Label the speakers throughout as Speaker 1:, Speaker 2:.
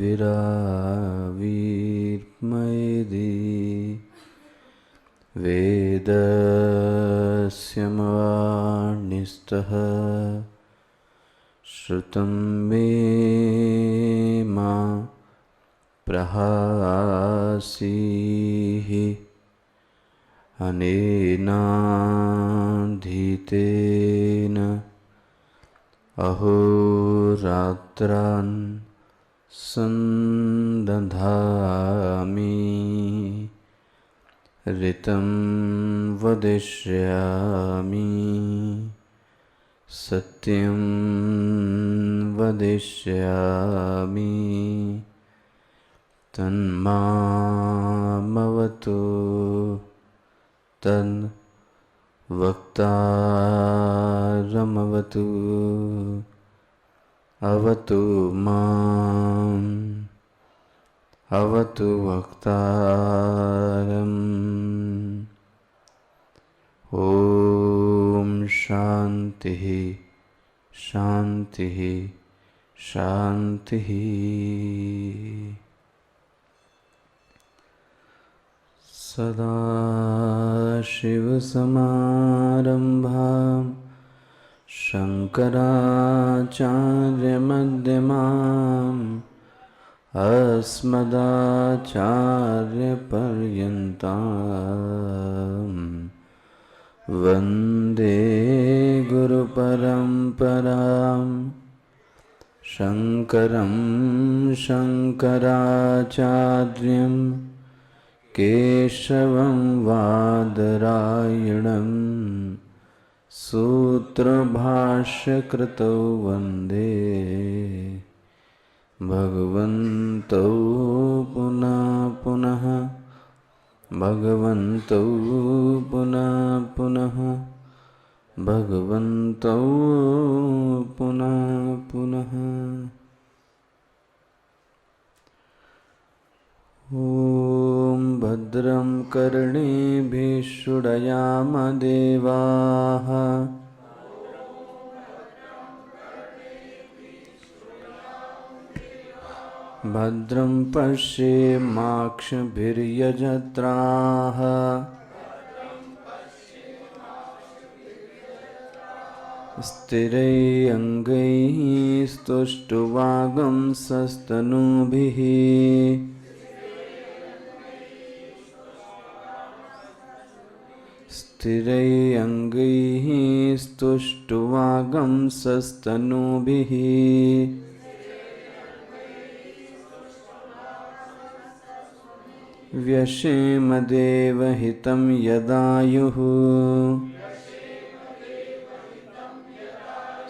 Speaker 1: विरावीर्मयदि वेदस्य मवाणिस्तः श्रुतं मे मा प्रहासीः अनेनाधीतेन अहोरात्रान् संदधामि ऋतं वदिष्यामि सत्यं वदिष्यामि तन्मामवतु तन्वक्तारमवतु अवतु माम् अवतु वक्तारम्। ॐ शान्तिः शान्तिः शान्तिः। सदाशिवसमारम्भां शङ्कराचार्यमध्यमाम् अस्मदाचार्यपर्यन्तां वन्दे गुरुपरम्परां शङ्करं शङ्कराचार्यं केशवं वादरायणं सूत्रभाष्यकृतौ वन्दे भगवन्तौ पुनः पुनः भगवन्तौ पुनः पुनः भगवन्तौ पुनः पुनः। ॐ भद्रं कर्णेभिः शृणुयाम देवाः भद्रं पश्येमाक्षभिर्यजत्राः स्थिरैरङ्गैः स्तुष्टुवागंसस्तनूभिः स्थिरैरङ्गैः स्तुष्टुवागंसस्तनूभिः व्यशेम देवहितं यदायुः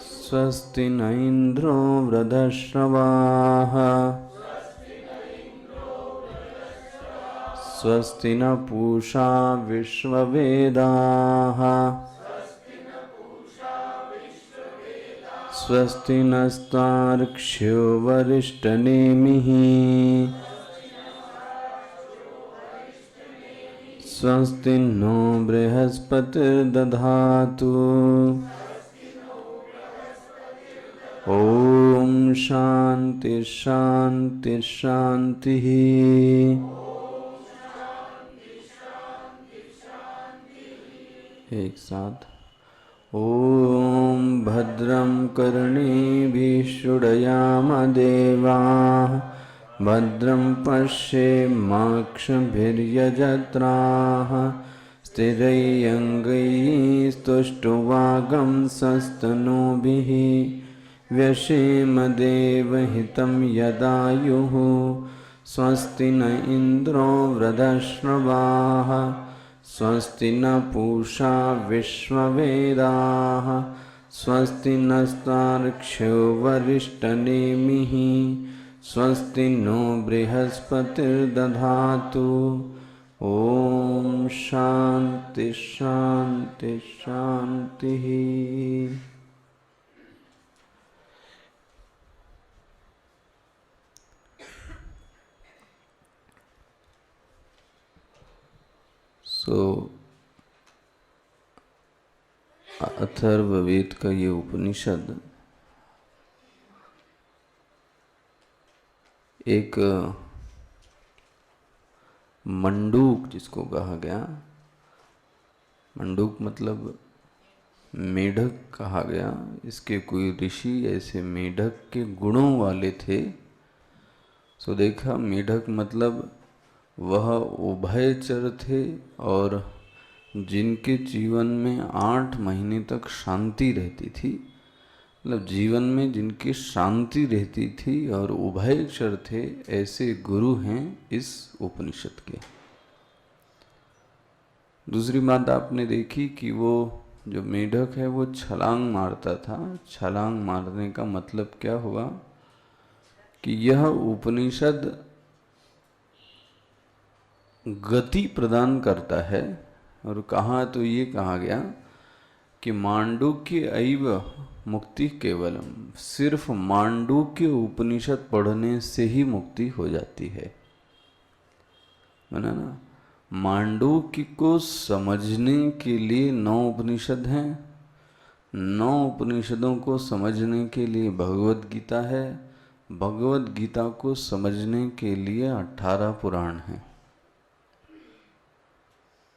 Speaker 1: स्वस्ति न इन्द्रो वृद्धश्रवाः स्वस्ति न पूषा विश्ववेदाः स्वस्ति नस्तार्क्ष्यो वरिष्ठनेमिः स्वस्ति नो बृहस्पतिर्दधातु। ॐ शान्ति शान्ति शान्तिः। एक साथ ॐ भद्रं कर्णेभिः शृणुयाम देवाः भद्रं पश्येमाक्षभिर्यजत्राः स्थिरैरङ्गैः स्तुष्टुवागंसस्तनूभिः व्यशेम देवहितं यदायुः स्वस्ति न इन्द्रो वृद्धश्रवाः स्वस्ति न पूषा विश्ववेदाः स्वस्ति नस्तार्क्ष्यो वरिष्ठनेमिः स्वस्ति नो बृहस्पतिर्दधातु। ॐ शान्ति शान्ति शान्तिः। अथर्ववेद का ये उपनिषद एक मंडूक जिसको कहा गया, मंडूक मतलब मेढक कहा गया, इसके कोई ऋषि ऐसे मेढक के गुणों वाले थे। सो देखा, मेढक मतलब वह उभयचर थे और जिनके जीवन में 8 महीने तक शांति रहती थी, मतलब जीवन में जिनकी शांति रहती थी और उभयचर थे, ऐसे गुरु हैं इस उपनिषद के। दूसरी बात आपने देखी कि वो जो मेढक है वो छलांग मारता था। छलांग मारने का मतलब क्या हुआ कि यह उपनिषद गति प्रदान करता है। और कहा तो ये कहा गया कि मांडूक्य ऐव मुक्ति केवलम, सिर्फ मांडूक्य उपनिषद पढ़ने से ही मुक्ति हो जाती है। माना ना, मांडूक्य को समझने के लिए 9 उपनिषद हैं, 9 उपनिषदों को समझने के लिए भगवत गीता है, भगवत गीता को समझने के लिए 18 पुराण हैं।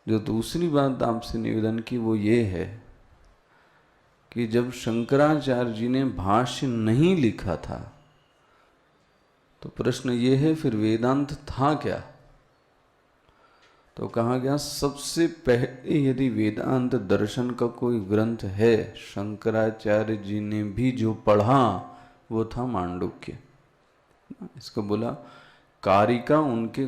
Speaker 1: जो दूसरी बात आपसे निवेदन की वो ये है कि जब शंकराचार्य जी ने भाष्य नहीं लिखा था तो प्रश्न ये है फिर वेदांत था क्या? तो कहा गया सबसे पहले यदि वेदांत दर्शन का कोई ग्रंथ है शंकराचार्य जी ने भी जो पढ़ा वो था मांडुक्य। इसको बोला कारिका उनके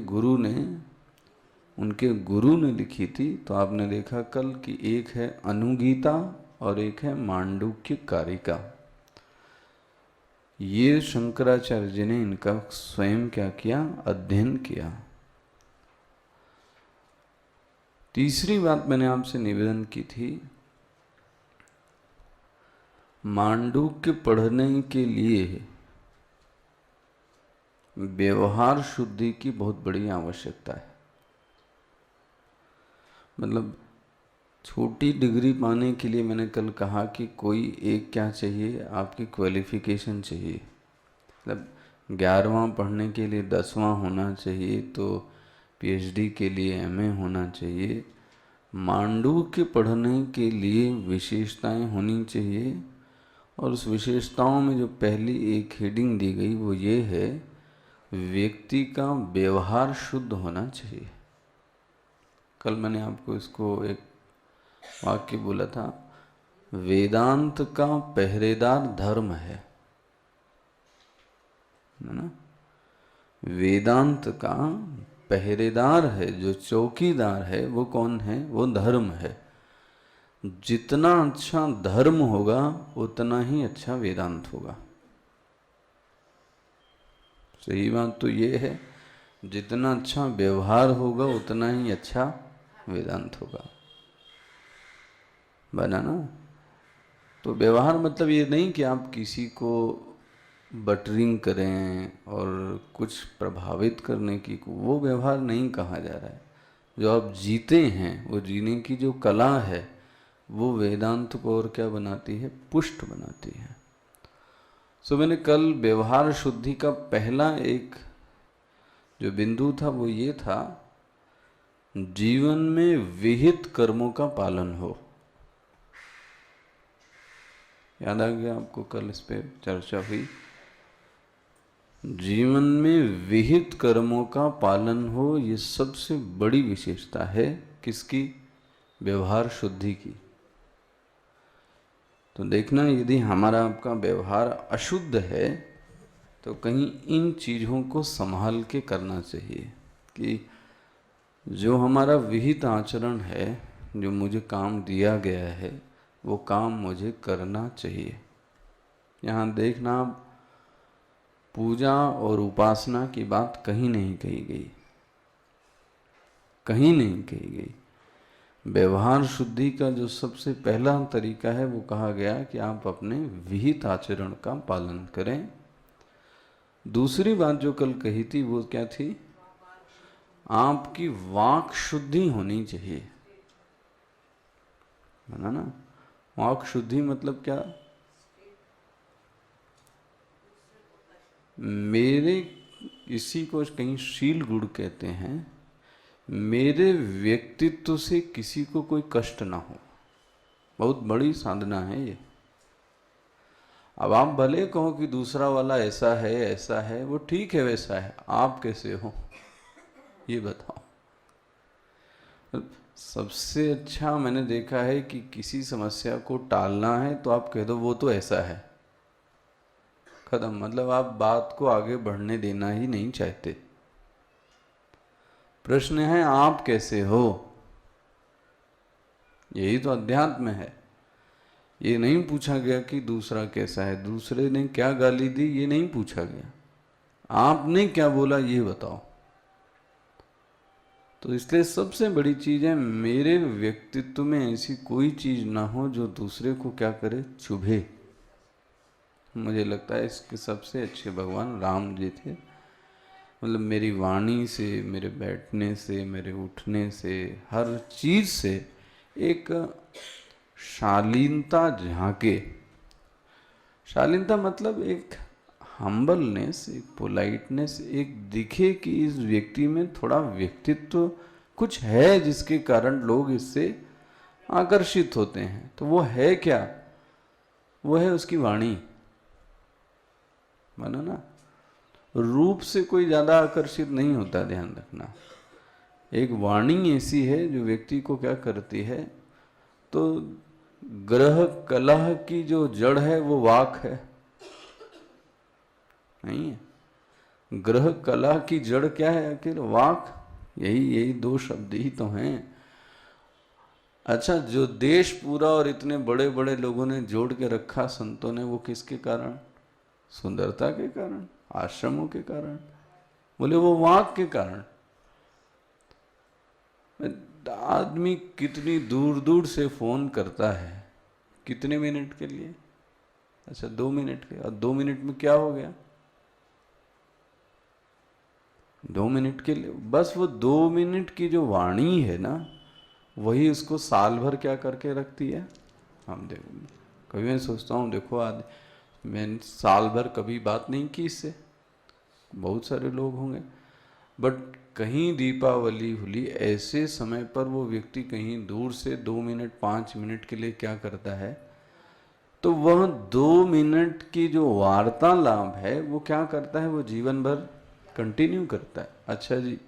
Speaker 1: गुरु ने लिखी थी। तो आपने देखा कल कि एक है अनुगीता और एक है मांडुक्य कारिका। ये शंकराचार्य जी ने इनका स्वयं क्या किया, अध्ययन किया। तीसरी बात मैंने आपसे निवेदन की थी, मांडुक्य पढ़ने के लिए व्यवहार शुद्धि की बहुत बड़ी आवश्यकता है। मतलब छोटी डिग्री पाने के लिए मैंने कल कहा कि कोई एक क्या चाहिए, आपकी क्वालिफिकेशन चाहिए। मतलब 11वां पढ़ने के लिए 10वां होना चाहिए, तो पीएचडी के लिए एमए होना चाहिए। मांडुक्य पढ़ने के लिए विशेषताएं होनी चाहिए। और उस विशेषताओं में जो पहली एक हेडिंग दी गई वो ये है, व्यक्ति का व्यवहार शुद्ध होना चाहिए। कल मैंने आपको इसको एक वाक्य बोला था, वेदांत का पहरेदार धर्म है ना। वेदांत का पहरेदार है, जो चौकीदार है वो कौन है, वो धर्म है। जितना अच्छा धर्म होगा उतना ही अच्छा वेदांत होगा। सही बात तो ये है, जितना अच्छा व्यवहार होगा उतना ही अच्छा वेदांत होगा, बना ना। तो व्यवहार मतलब ये नहीं कि आप किसी को बटरिंग करें और कुछ प्रभावित करने की, वो व्यवहार नहीं कहा जा रहा है। जो आप जीते हैं, वो जीने की जो कला है, वो वेदांत को और क्या बनाती है, पुष्ट बनाती है। सो मैंने कल व्यवहार शुद्धि का पहला एक जो बिंदु था वो ये था, जीवन में विहित कर्मों का पालन हो। याद आ गया आपको, कल इस पे चर्चा हुई। जीवन में विहित कर्मों का पालन हो, ये सबसे बड़ी विशेषता है किसकी, व्यवहार शुद्धि की। तो देखना, यदि हमारा आपका व्यवहार अशुद्ध है तो कहीं इन चीज़ों को संभाल के करना चाहिए कि जो हमारा विहित आचरण है, जो मुझे काम दिया गया है, वो काम मुझे करना चाहिए। यहाँ देखना, पूजा और उपासना की बात कहीं नहीं कही गई, कहीं नहीं कही गई। व्यवहार शुद्धि का जो सबसे पहला तरीका है वो कहा गया कि आप अपने विहित आचरण का पालन करें। दूसरी बात जो कल कही थी वो क्या थी, आपकी वाक शुद्धि होनी चाहिए, है ना। वाक शुद्धि मतलब क्या, इसी को कहीं शील गुण कहते हैं। मेरे व्यक्तित्व से किसी को कोई कष्ट ना हो, बहुत बड़ी साधना है ये। अब आप भले कहो कि दूसरा वाला ऐसा है, वो ठीक है वैसा है, आप कैसे हो ये बताओ। सबसे अच्छा मैंने देखा है कि किसी समस्या को टालना है तो आप कह दो वो तो ऐसा है, खत्म। मतलब आप बात को आगे बढ़ने देना ही नहीं चाहते। प्रश्न है आप कैसे हो, यही तो अध्यात्म है। ये नहीं पूछा गया कि दूसरा कैसा है, दूसरे ने क्या गाली दी, ये नहीं पूछा गया, आपने क्या बोला ये बताओ। तो इसलिए सबसे बड़ी चीज है मेरे व्यक्तित्व में ऐसी कोई चीज ना हो जो दूसरे को क्या करे, चुभे। मुझे लगता है इसके सबसे अच्छे भगवान राम जी थे। मतलब मेरी वाणी से, मेरे बैठने से, मेरे उठने से, हर चीज से एक शालीनता झांके। शालीनता मतलब एक हम्बलनेस, एक पोलाइटनेस, एक दिखे कि इस व्यक्ति में थोड़ा व्यक्तित्व कुछ है जिसके कारण लोग इससे आकर्षित होते हैं। तो वो है क्या, वो है उसकी वाणी। मानो ना, रूप से कोई ज्यादा आकर्षित नहीं होता, ध्यान रखना। एक वाणी ऐसी है जो व्यक्ति को क्या करती है, तो ग्रह कलह की जो जड़ है वो वाक है, नहीं है। ग्रह कलह की जड़ क्या है आखिर, वाक। यही दो शब्द ही तो हैं। अच्छा, जो देश पूरा और इतने बड़े बड़े लोगों ने जोड़ के रखा संतों ने, वो किसके कारण, सुंदरता के कारण, आश्रमों के कारण, बोले वो वाक के कारण। आदमी कितनी दूर दूर से फोन करता है, कितने मिनट के लिए, अच्छा 2 मिनट के, और 2 मिनट में क्या हो गया, 2 मिनट के लिए, बस वो 2 मिनट की जो वाणी है ना, वही उसको साल भर क्या करके रखती है। हम देखो, कभी मैं सोचता हूँ, देखो आज मैं साल भर कभी बात नहीं की इससे, बहुत सारे लोग होंगे, बट कहीं दीपावली होली ऐसे समय पर वो व्यक्ति कहीं दूर से 2 मिनट 5 मिनट के लिए क्या करता है, तो वह 2 मिनट की जो वार्तालाप है वो क्या करता है, वो जीवन भर कंटिन्यू करता है। अच्छा जी,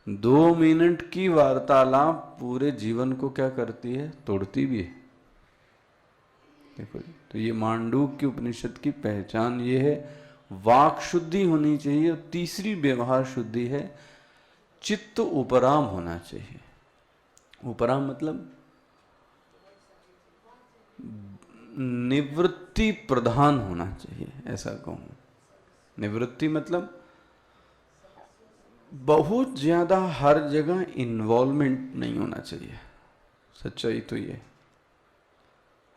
Speaker 1: 2 मिनट की वार्तालाप पूरे जीवन को क्या करती है, तोड़ती भी है। देखो, तो ये मांडूक्य उपनिषद की पहचान ये है, वाक शुद्धि होनी चाहिए। और तीसरी व्यवहार शुद्धि है, चित्त उपराम होना चाहिए। उपराम मतलब निवृत्ति प्रधान होना चाहिए, ऐसा कहूं। निवृत्ति मतलब बहुत ज्यादा हर जगह इन्वॉल्वमेंट नहीं होना चाहिए। सच्चाई तो ये,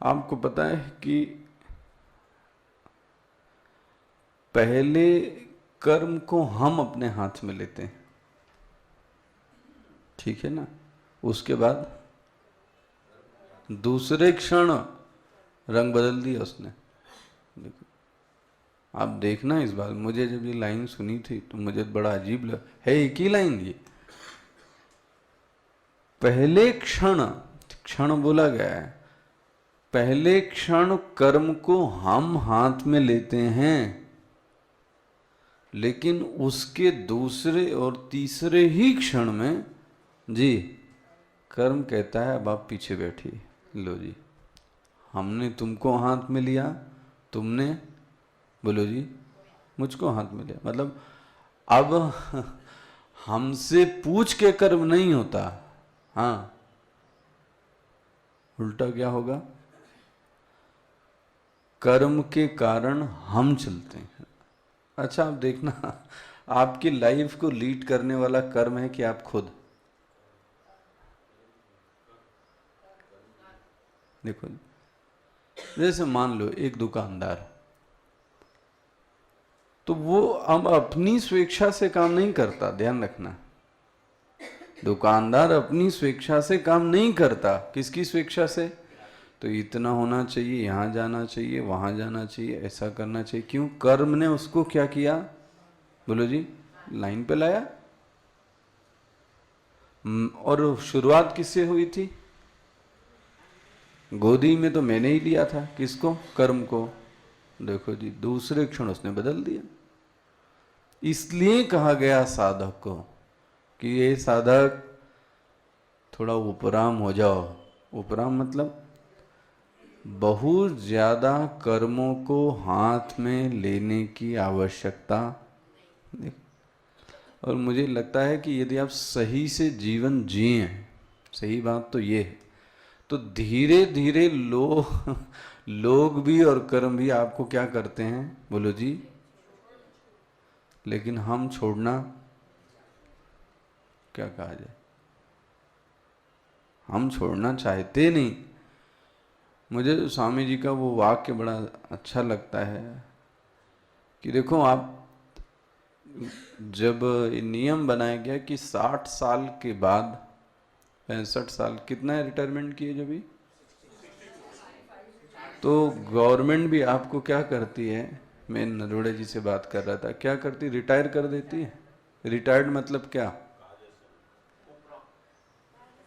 Speaker 1: आपको पता है कि पहले कर्म को हम अपने हाथ में लेते हैं, ठीक है ना, उसके बाद दूसरे क्षण रंग बदल दिया उसने। देखो, आप देखना इस बात, मुझे जब ये लाइन सुनी थी तो मुझे बड़ा अजीब लगा, है एक ही लाइन ये, पहले क्षण, क्षण बोला गया है, पहले क्षण कर्म को हम हाथ में लेते हैं, लेकिन उसके दूसरे और तीसरे ही क्षण में जी कर्म कहता है अब आप पीछे बैठिए, लो जी हमने तुमको हाथ में लिया, तुमने बोलो जी मुझको हाथ में लिया। मतलब अब हमसे पूछ के कर्म नहीं होता, हाँ उल्टा क्या होगा, कर्म के कारण हम चलते हैं। अच्छा आप देखना, आपकी लाइफ को लीड करने वाला कर्म है कि आप खुद। देखो, जैसे मान लो एक दुकानदार, तो वो अब अपनी स्वेच्छा से काम नहीं करता, ध्यान रखना। दुकानदार अपनी स्वेच्छा से काम नहीं करता, किसकी स्वेच्छा से, तो इतना होना चाहिए, यहाँ जाना चाहिए, वहाँ जाना चाहिए, ऐसा करना चाहिए। क्यों, कर्म ने उसको क्या किया, बोलो जी, लाइन पे लाया। और शुरुआत किससे हुई थी? गोदी में तो मैंने ही लिया था। किसको? कर्म को। देखो जी, दूसरे क्षण उसने बदल दिया। इसलिए कहा गया साधक को कि ये साधक थोड़ा उपराम हो जाओ। उपराम मतलब बहुत ज्यादा कर्मों को हाथ में लेने की आवश्यकता नहीं। और मुझे लगता है कि यदि आप सही से जीवन जिए, सही बात तो ये है, तो धीरे धीरे लोग भी और कर्म भी आपको क्या करते हैं? बोलो जी। लेकिन हम छोड़ना, क्या कहा जाए, हम छोड़ना चाहते नहीं। मुझे स्वामी जी का वो वाक्य बड़ा अच्छा लगता है कि देखो, आप जब नियम बनाया गया कि 60 साल के बाद, 65 साल, कितना है रिटायरमेंट की एज अभी, तो गवर्नमेंट भी आपको क्या करती है, मैं नरोड़े जी से बात कर रहा था, क्या करती, रिटायर कर देती है। रिटायर्ड मतलब क्या?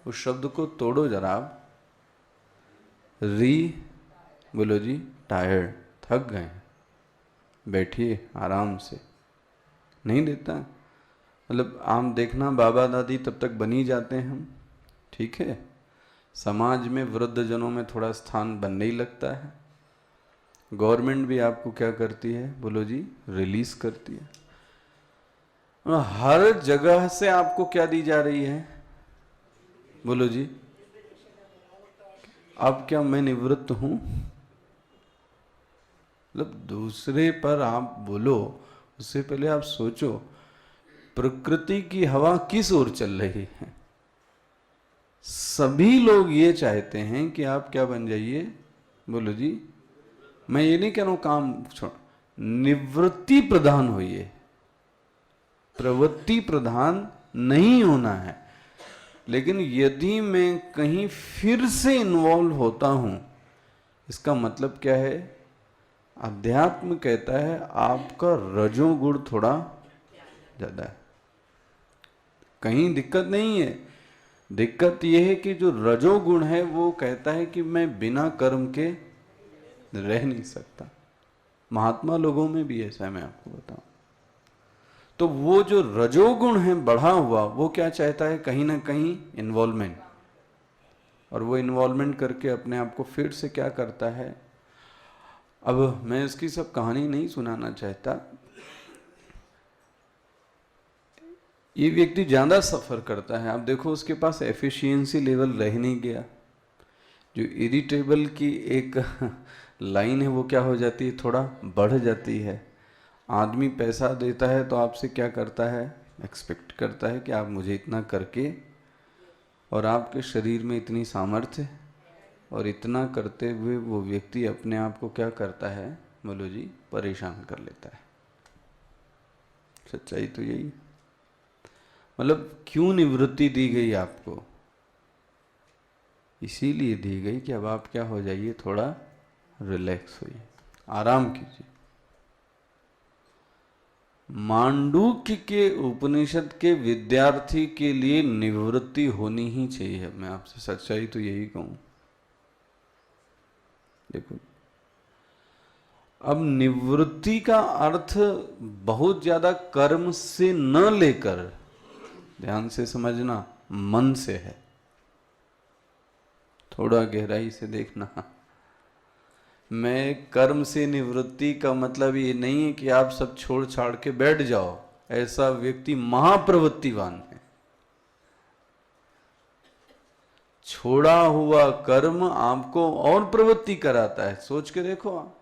Speaker 1: उस शब्द को तोड़ो जरा आप। बोलो जी, टायर्ड, थक गए, बैठिए आराम से, नहीं देता। मतलब आम देखना, बाबा दादी तब तक बनी जाते हैं हम, ठीक है, समाज में वृद्ध जनों में थोड़ा स्थान बनने ही लगता है। गवर्नमेंट भी आपको क्या करती है? बोलो जी, रिलीज करती है। हर जगह से आपको क्या दी जा रही है? बोलो जी। अब क्या मैं निवृत्त हूं? मतलब दूसरे पर आप बोलो, उससे पहले आप सोचो प्रकृति की हवा किस ओर चल रही है। सभी लोग ये चाहते हैं कि आप क्या बन जाइए? बोलो जी। मैं ये नहीं कह रहा हूं काम छोड़, निवृत्ति प्रधान होइए, प्रवृत्ति प्रधान नहीं होना है। लेकिन यदि मैं कहीं फिर से इन्वॉल्व होता हूं, इसका मतलब क्या है? अध्यात्म कहता है आपका रजोगुण थोड़ा ज्यादा है। कहीं दिक्कत नहीं है, दिक्कत यह है कि जो रजोगुण है वो कहता है कि मैं बिना कर्म के रह नहीं सकता। महात्मा लोगों में भी ऐसा है, मैं आपको बताऊं। तो वो जो रजोगुण है बढ़ा हुआ, वो क्या चाहता है? कहीं ना कहीं इन्वॉल्वमेंट। और वो इन्वॉल्वमेंट करके अपने आप को फिर से क्या करता है? अब मैं इसकी सब कहानी नहीं सुनाना चाहता। ये व्यक्ति ज्यादा सफर करता है, आप देखो उसके पास एफिशिएंसी लेवल रह नहीं गया। जो इरिटेबल की एक लाइन है वो क्या हो जाती है? थोड़ा बढ़ जाती है। आदमी पैसा देता है तो आपसे क्या करता है? एक्सपेक्ट करता है कि आप मुझे इतना करके, और आपके शरीर में इतनी सामर्थ्य, और इतना करते हुए वो व्यक्ति अपने आप को क्या करता है? बोलो जी, परेशान कर लेता है। सच्चाई तो यही। मतलब क्यों निवृत्ति दी गई आपको? इसीलिए दी गई कि अब आप क्या हो जाइए? थोड़ा रिलैक्स होइए, आराम कीजिए। मांडूक्य के उपनिषद के विद्यार्थी के लिए निवृत्ति होनी ही चाहिए। मैं आपसे सच्चाई तो यही कहूं। देखो, अब निवृत्ति का अर्थ बहुत ज्यादा कर्म से न लेकर, ध्यान से समझना, मन से है। थोड़ा गहराई से देखना। मैं कर्म से निवृत्ति का मतलब ये नहीं है कि आप सब छोड़ छाड़ के बैठ जाओ। ऐसा व्यक्ति महाप्रवृत्तिवान है। छोड़ा हुआ कर्म आपको और प्रवृत्ति कराता है। सोच के देखो आप,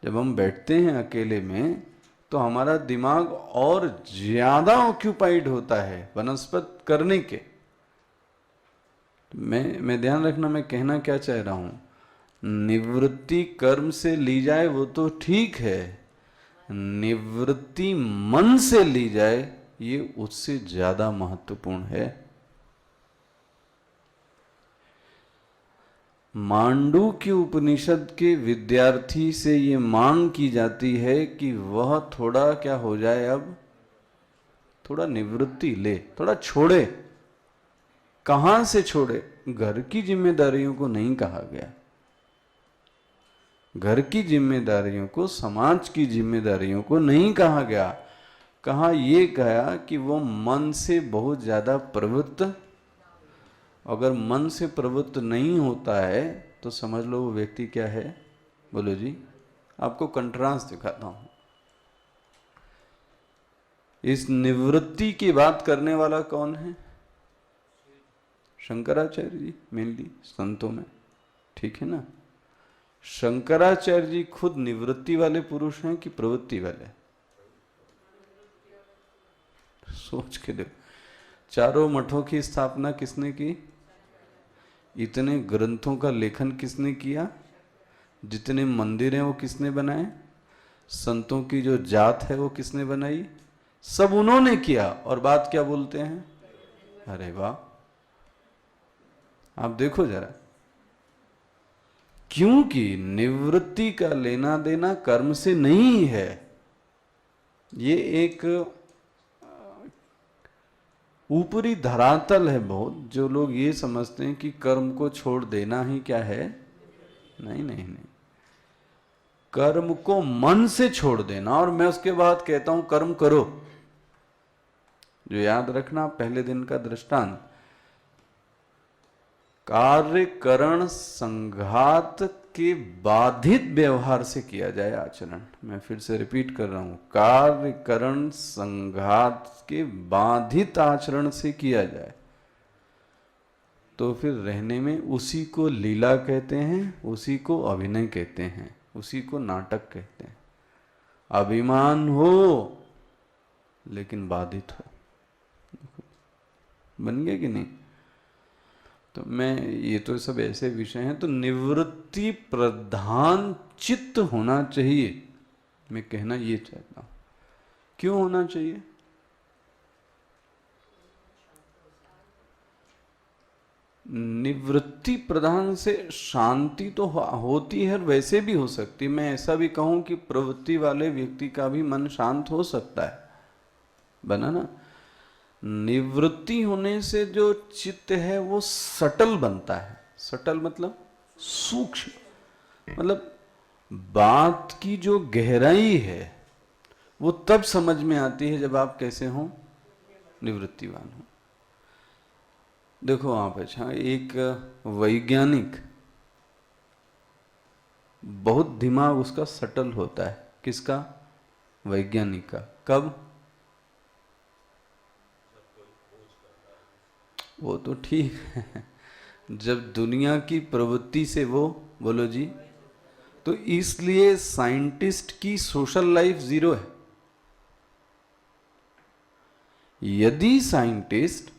Speaker 1: जब हम बैठते हैं अकेले में तो हमारा दिमाग और ज्यादा ऑक्यूपाइड होता है वनस्पत करने के। मैं ध्यान रखना, मैं कहना क्या चाह रहा हूं। निवृत्ति कर्म से ली जाए वो तो ठीक है, निवृत्ति मन से ली जाए ये उससे ज्यादा महत्वपूर्ण है। मांडूक्य उपनिषद के विद्यार्थी से ये मांग की जाती है कि वह थोड़ा क्या हो जाए, अब थोड़ा निवृत्ति ले, थोड़ा छोड़े। कहां से छोड़े? घर की जिम्मेदारियों को नहीं कहा गया। घर की जिम्मेदारियों को, समाज की जिम्मेदारियों को नहीं कहा गया। कहा, ये कहा कि वो मन से बहुत ज्यादा प्रवृत्त, अगर मन से प्रवृत्त नहीं होता है तो समझ लो वो व्यक्ति क्या है। बोलो जी। आपको कंट्रास्ट दिखाता हूं। इस निवृत्ति की बात करने वाला कौन है? शंकराचार्य जी मेनली संतों में, ठीक है ना। शंकराचार्य जी खुद निवृत्ति वाले पुरुष हैं कि प्रवृत्ति वाले? सोच के देखो। चारों मठों की स्थापना किसने की? इतने ग्रंथों का लेखन किसने किया? जितने मंदिर हैं वो किसने बनाए? संतों की जो जात है वो किसने बनाई? सब उन्होंने किया। और बात क्या बोलते हैं? अरे वाह, आप देखो जरा। क्योंकि निवृत्ति का लेना देना कर्म से नहीं है। ये एक ऊपरी धरातल है बहुत, जो लोग ये समझते हैं कि कर्म को छोड़ देना ही क्या है। नहीं नहीं नहीं, कर्म को मन से छोड़ देना। और मैं उसके बाद कहता हूं कर्म करो। जो याद रखना, पहले दिन का दृष्टांत, कार्यकरण संघात के बाधित व्यवहार से किया जाए आचरण। मैं फिर से रिपीट कर रहा हूं, कार्यकरण संघात के बाधित आचरण से किया जाए तो फिर रहने में उसी को लीला कहते हैं, उसी को अभिनय कहते हैं, उसी को नाटक कहते हैं। अभिमान हो लेकिन बाधित हो। बन गया कि नहीं? तो मैं, ये तो सब ऐसे विषय हैं। तो निवृत्ति प्रधान चित्त होना चाहिए, मैं कहना ये चाहता हूं। क्यों होना चाहिए? निवृत्ति प्रधान से शांति तो होती है, वैसे भी हो सकती। मैं ऐसा भी कहूं कि प्रवृत्ति वाले व्यक्ति का भी मन शांत हो सकता है, बना ना। निवृत्ति होने से जो चित्त है वो सटल बनता है। सटल मतलब सूक्ष्म, मतलब बात की जो गहराई है वो तब समझ में आती है जब आप कैसे हो, निवृत्तिवान हो। देखो आप, अच्छा, एक वैज्ञानिक, बहुत दिमाग उसका सटल होता है। किसका? वैज्ञानिक का। कब? वो तो ठीक है, जब दुनिया की प्रवृत्ति से वो, बोलो जी। तो इसलिए साइंटिस्ट की सोशल लाइफ जीरो है। यदि साइंटिस्ट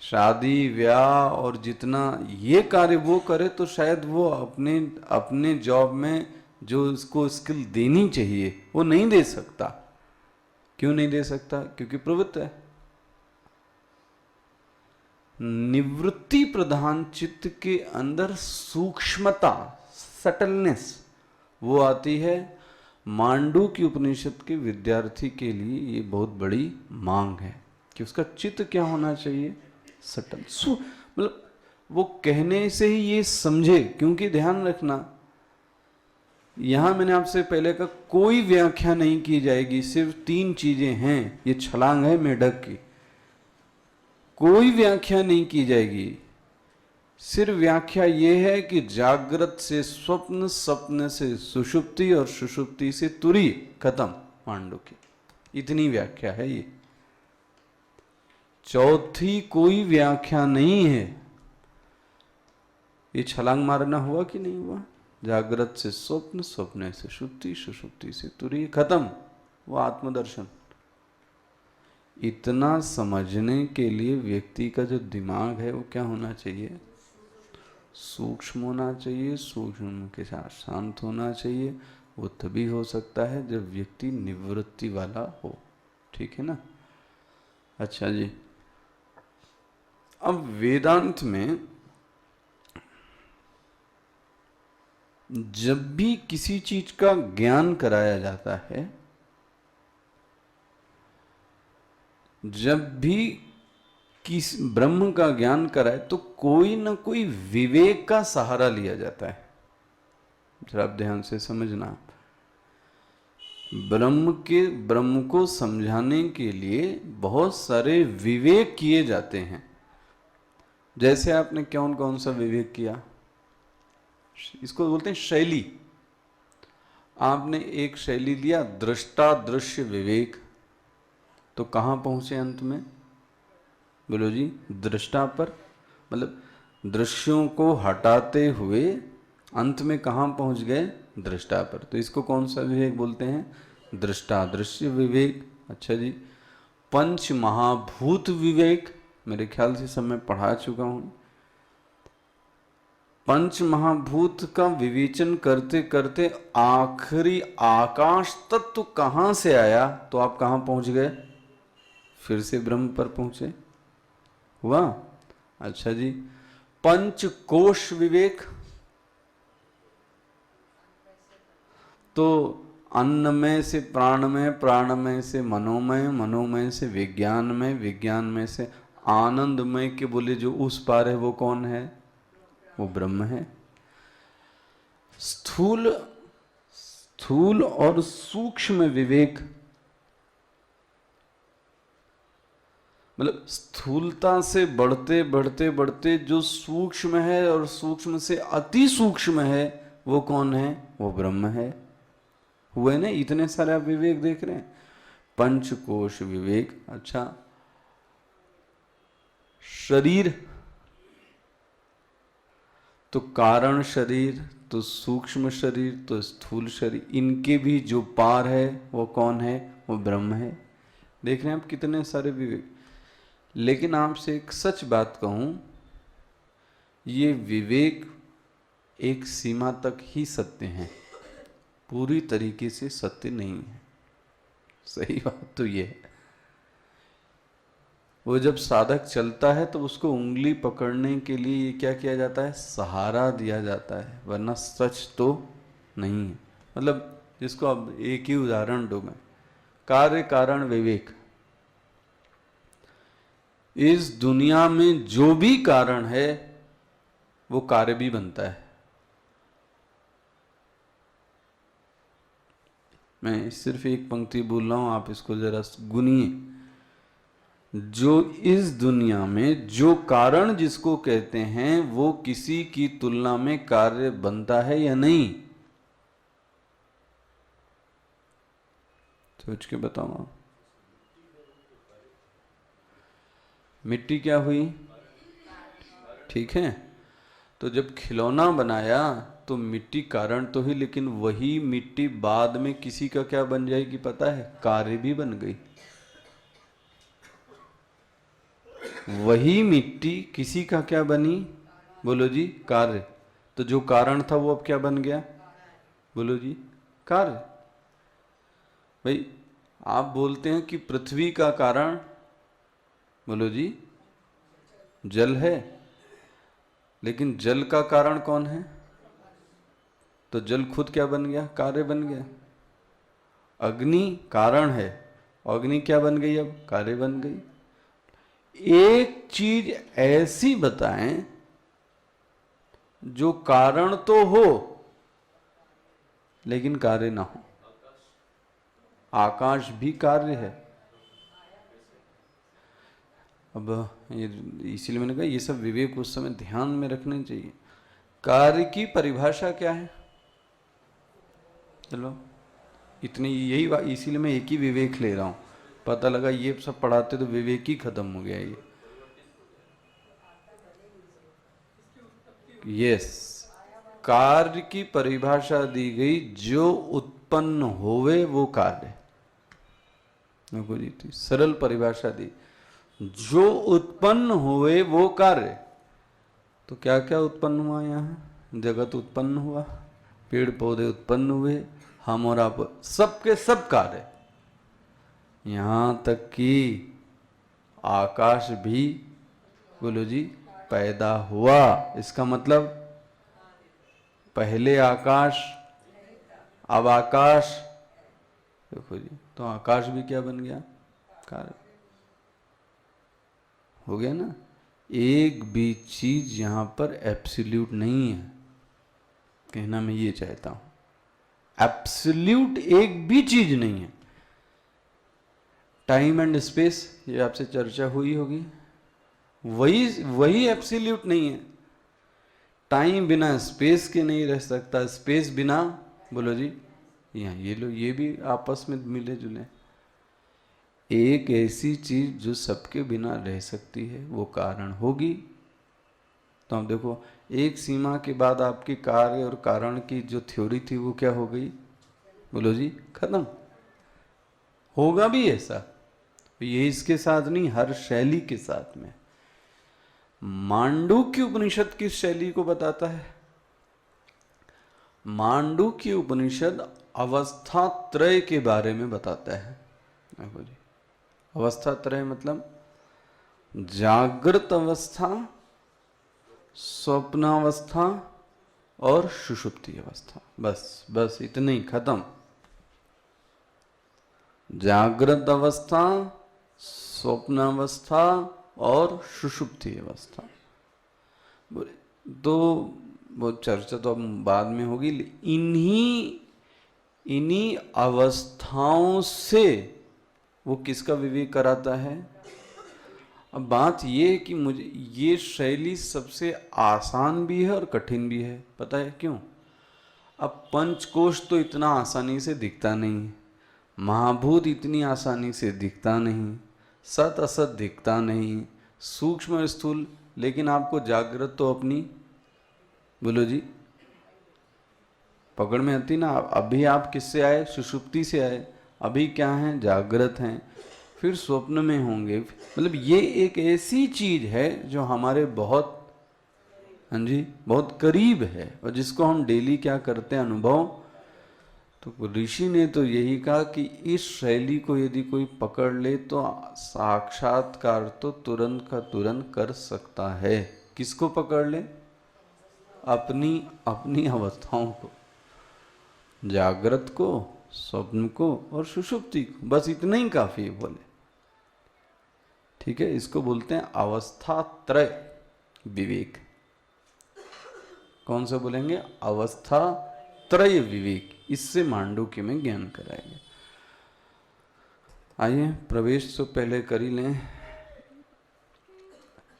Speaker 1: शादी ब्याह और जितना ये कार्य वो करे तो शायद वो अपने अपने जॉब में जो उसको स्किल देनी चाहिए वो नहीं दे सकता। क्यों नहीं दे सकता? क्योंकि प्रवृत्त है। निवृत्ति प्रधान चित्त के अंदर सूक्ष्मता, सटलनेस, वो आती है। मांडूक्य उपनिषद के विद्यार्थी के लिए ये बहुत बड़ी मांग है कि उसका चित्त क्या होना चाहिए? सटल। मतलब वो कहने से ही ये समझे। क्योंकि ध्यान रखना, यहां मैंने आपसे पहले कहा कोई व्याख्या नहीं की जाएगी, सिर्फ 3 चीजें हैं। ये छलांग है मेढक की। कोई व्याख्या नहीं की जाएगी, सिर्फ व्याख्या ये है कि जागृत से स्वप्न, स्वप्न से सुषुप्ति और सुषुप्ति से तुरीय, खत्म मांडूक्य। इतनी व्याख्या है ये। चौथी कोई व्याख्या नहीं है। ये छलांग मारना हुआ कि नहीं हुआ? जागृत से स्वप्न, स्वप्न से सुषुप्ति, सुषुप्ति से तुरीय, खत्म। वो आत्मदर्शन। इतना समझने के लिए व्यक्ति का जो दिमाग है वो क्या होना चाहिए? सूक्ष्म होना चाहिए। सूक्ष्म के साथ शांत होना चाहिए। वो तभी हो सकता है जब व्यक्ति निवृत्ति वाला हो। ठीक है ना? अच्छा जी, अब वेदांत में जब भी किसी चीज का ज्ञान कराया जाता है, जब भी किस ब्रह्म का ज्ञान कराए तो कोई ना कोई विवेक का सहारा लिया जाता है। जरा आप ध्यान से समझना, ब्रह्म को समझाने के लिए बहुत सारे विवेक किए जाते हैं। जैसे आपने कौन कौन सा विवेक किया, इसको बोलते हैं शैली। आपने एक शैली लिया, दृष्टा दृश्य विवेक, तो कहाँ पहुंचे अंत में? बोलो जी, दृष्टा पर, मतलब दृश्यों को हटाते हुए अंत में कहाँ पहुंच गए? दृष्टा पर। तो इसको कौन सा विवेक बोलते हैं? दृष्टा दृश्य विवेक। अच्छा जी, पंच महाभूत विवेक, मेरे ख्याल से सब मैं पढ़ा चुका हूं। पंच महाभूत का विवेचन करते करते आखिरी आकाश तत्व कहां से आया, तो आप कहां पहुंच गए? फिर से ब्रह्म पर पहुंचे। हुआ? अच्छा जी, पंच कोश विवेक, तो अन्न में से प्राणमय, प्राणमय से मनोमय, मनोमय से विज्ञानमय, विज्ञान में से आनंदमय के बोले जो उस पार है वो कौन है? वो ब्रह्म है। स्थूल स्थूल और सूक्ष्म विवेक, मतलब स्थूलता से बढ़ते बढ़ते बढ़ते जो सूक्ष्म है और सूक्ष्म से अति सूक्ष्म है वो कौन है? वो ब्रह्म है। हुए ना इतने सारे आप विवेक देख रहे हैं, पंचकोश विवेक। अच्छा, शरीर, तो कारण शरीर, तो सूक्ष्म शरीर, तो स्थूल शरीर, इनके भी जो पार है वो कौन है? वो ब्रह्म है। देख रहे हैं आप कितने सारे विवेक। लेकिन आपसे एक सच बात कहूं, ये विवेक एक सीमा तक ही सत्य हैं, पूरी तरीके से सत्य नहीं है। सही बात तो ये है, वो जब साधक चलता है तो उसको उंगली पकड़ने के लिए ये क्या किया जाता है? सहारा दिया जाता है, वरना सच तो नहीं है। मतलब जिसको अब एक ही उदाहरण दूं मैं, कार्य कारण विवेक। इस दुनिया में जो भी कारण है वो कार्य भी बनता है। मैं सिर्फ एक पंक्ति बोल रहा हूं, आप इसको जरा गुनिए। जो इस दुनिया में जो कारण जिसको कहते हैं वो किसी की तुलना में कार्य बनता है या नहीं? सोच के बताओ। मिट्टी क्या हुई? ठीक है, तो जब खिलौना बनाया तो मिट्टी कारण तो ही, लेकिन वही मिट्टी बाद में किसी का क्या बन जाएगी पता है? कार्य भी बन गई। वही मिट्टी किसी का क्या बनी? बोलो जी, कार्य। तो जो कारण था वो अब क्या बन गया? बोलो जी, कार्य। भाई आप बोलते हैं कि पृथ्वी का कारण, बोलो जी, जल है, लेकिन जल का कारण कौन है? तो जल खुद क्या बन गया? कार्य बन गया। अग्नि कारण है, अग्नि क्या बन गई? अब कार्य बन गई। एक चीज ऐसी बताएं जो कारण तो हो लेकिन कार्य ना हो। आकाश भी कार्य है। अब ये इसीलिए मैंने कहा ये सब विवेक उस समय ध्यान में रखने चाहिए। कार्य की परिभाषा क्या है? चलो इतनी यही, इसीलिए मैं एक ही विवेक ले रहा हूं। पता लगा ये सब पढ़ाते तो विवेक ही खत्म हो गया ये। यस, कार्य की परिभाषा दी गई, जो उत्पन्न होवे वो कार्य। देखो जी, तो सरल परिभाषा दी, जो उत्पन्न हुए वो कार्य। तो क्या क्या उत्पन्न हुआ? यहाँ जगत उत्पन्न हुआ, पेड़ पौधे उत्पन्न हुए, हम और आप सबके सब कार्य, यहां तक कि आकाश भी, बोलो जी, पैदा हुआ। इसका मतलब पहले आकाश, अब आकाश, देखो जी, तो आकाश भी क्या बन गया? कारक हो गया ना। एक भी चीज यहां पर एब्सोल्यूट नहीं है, कहना मैं ये चाहता हूं। एब्सोल्यूट एक भी चीज नहीं है। टाइम एंड स्पेस, ये आपसे चर्चा हुई होगी, वही वही एब्सोल्यूट नहीं है। टाइम बिना स्पेस के नहीं रह सकता, स्पेस बिना, बोलो जी, यहाँ ये लो, ये भी आपस में मिले जुले। एक ऐसी चीज जो सबके बिना रह सकती है वो कारण होगी। तो आप देखो, एक सीमा के बाद आपकी कार्य और कारण की जो थ्योरी थी वो क्या हो गई? बोलो जी, खत्म। होगा भी ऐसा, ये इसके साथ नहीं, हर शैली के साथ में। मांडुक्य उपनिषद किस शैली को बताता है? मांडुक्य उपनिषद अवस्था त्रय के बारे में बताता है। देखो जी, अवस्था त्रय मतलब जागृत अवस्था, स्वप्नावस्था और सुषुप्ति अवस्था। बस बस इतने ही, खत्म। जागृत अवस्था, स्वप्नावस्था और सुषुप्ति अवस्था। तो वो चर्चा तो अब बाद में होगी। इन्हीं अवस्थाओं से वो किसका विवेक कराता है? अब बात ये है कि मुझे ये शैली सबसे आसान भी है और कठिन भी है। पता है क्यों? अब पंचकोश तो इतना आसानी से दिखता नहीं, महाभूत इतनी आसानी से दिखता नहीं, सत असत दिखता नहीं, सूक्ष्म स्थूल, लेकिन आपको जागृत तो अपनी, बोलो जी, पकड़ में आती ना। अभी आप किससे आए? सुषुप्ति से आए। अभी क्या हैं? जागृत हैं, फिर स्वप्न में होंगे। मतलब ये एक ऐसी चीज है जो हमारे बहुत, हाँ जी, बहुत करीब है, और जिसको हम डेली क्या करते हैं? अनुभव। तो ऋषि ने तो यही कहा कि इस शैली को यदि कोई पकड़ ले तो साक्षात्कार तो तुरंत का तुरंत कर सकता है। किसको पकड़ ले? अपनी अपनी अवस्थाओं को, जागृत को, स्वप्न को और सुषुप्ति को। बस इतना ही काफी है बोले। ठीक है, इसको बोलते हैं अवस्था त्रय विवेक। कौन सा बोलेंगे? अवस्था त्रय विवेक। इससे मांडुक्य में ज्ञान कराएंगे। आइए प्रवेश तो पहले कर ही लें।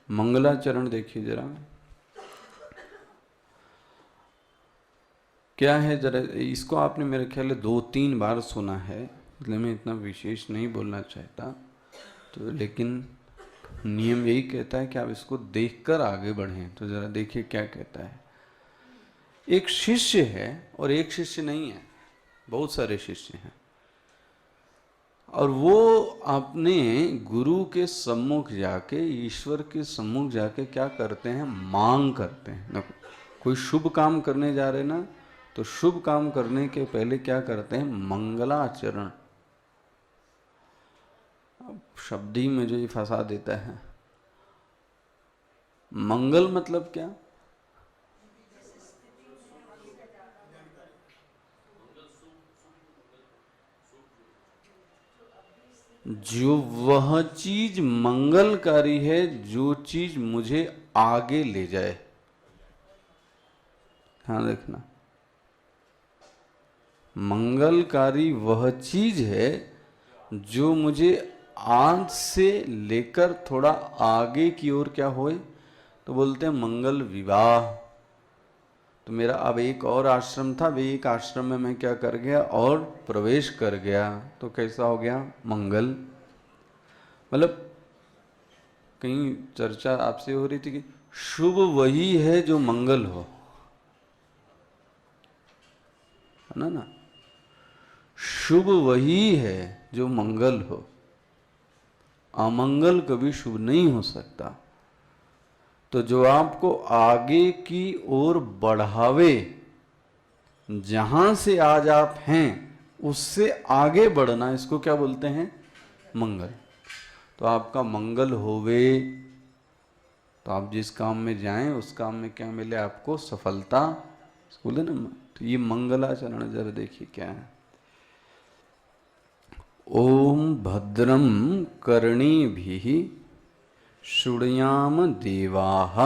Speaker 1: मंगलाचरण देखिए जरा, क्या है जरा। इसको आपने मेरे ख्याल 2-3 बार सुना है, इसलिए मैं इतना विशेष नहीं बोलना चाहता। तो लेकिन नियम यही कहता है कि आप इसको देखकर आगे बढ़ें। तो जरा देखिए क्या कहता है। एक शिष्य है, और एक शिष्य नहीं है, बहुत सारे शिष्य हैं, और वो अपने गुरु के सम्मुख जाके, ईश्वर के सम्मुख जाके क्या करते हैं? मांग करते हैं। देखो, कोई शुभ काम करने जा रहे ना, तो शुभ काम करने के पहले क्या करते हैं? मंगलाचरण। शब्दी में जो ये फंसा देता है, मंगल मतलब क्या? जो वह चीज मंगलकारी है, जो चीज मुझे आगे ले जाए। हाँ देखना, मंगलकारी वह चीज है जो मुझे आज से लेकर थोड़ा आगे की ओर क्या होए, तो बोलते हैं मंगल विवाह। तो मेरा अब एक और आश्रम था, वे एक आश्रम में मैं क्या कर गया? और प्रवेश कर गया। तो कैसा हो गया? मंगल। मतलब कहीं चर्चा आपसे हो रही थी कि शुभ वही है जो मंगल हो, है ना? शुभ वही है जो मंगल हो, अमंगल कभी शुभ नहीं हो सकता। तो जो आपको आगे की ओर बढ़ावे, जहां से आज आप हैं उससे आगे बढ़ना, इसको क्या बोलते हैं? मंगल। तो आपका मंगल होवे, तो आप जिस काम में जाएं उस काम में क्या मिले? आपको सफलता बोले ना, तो ये मंगलाचरण जरा देखिए क्या है। ओम भद्रम कर्णेभिः शृणुयाम देवाः,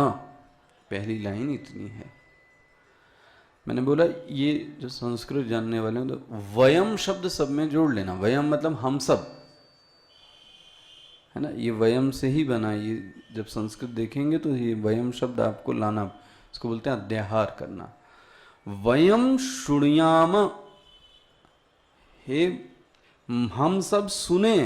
Speaker 1: पहली लाइन इतनी है। मैंने बोला ये जो संस्कृत जानने वाले हैं तो वयम शब्द सब में जोड़ लेना। वयम मतलब हम सब, है ना, ये वयम से ही बना। ये जब संस्कृत देखेंगे तो ये वयम शब्द आपको लाना, इसको बोलते हैं अध्याहार करना। वयम शृणुयाम, हे हम सब सुने,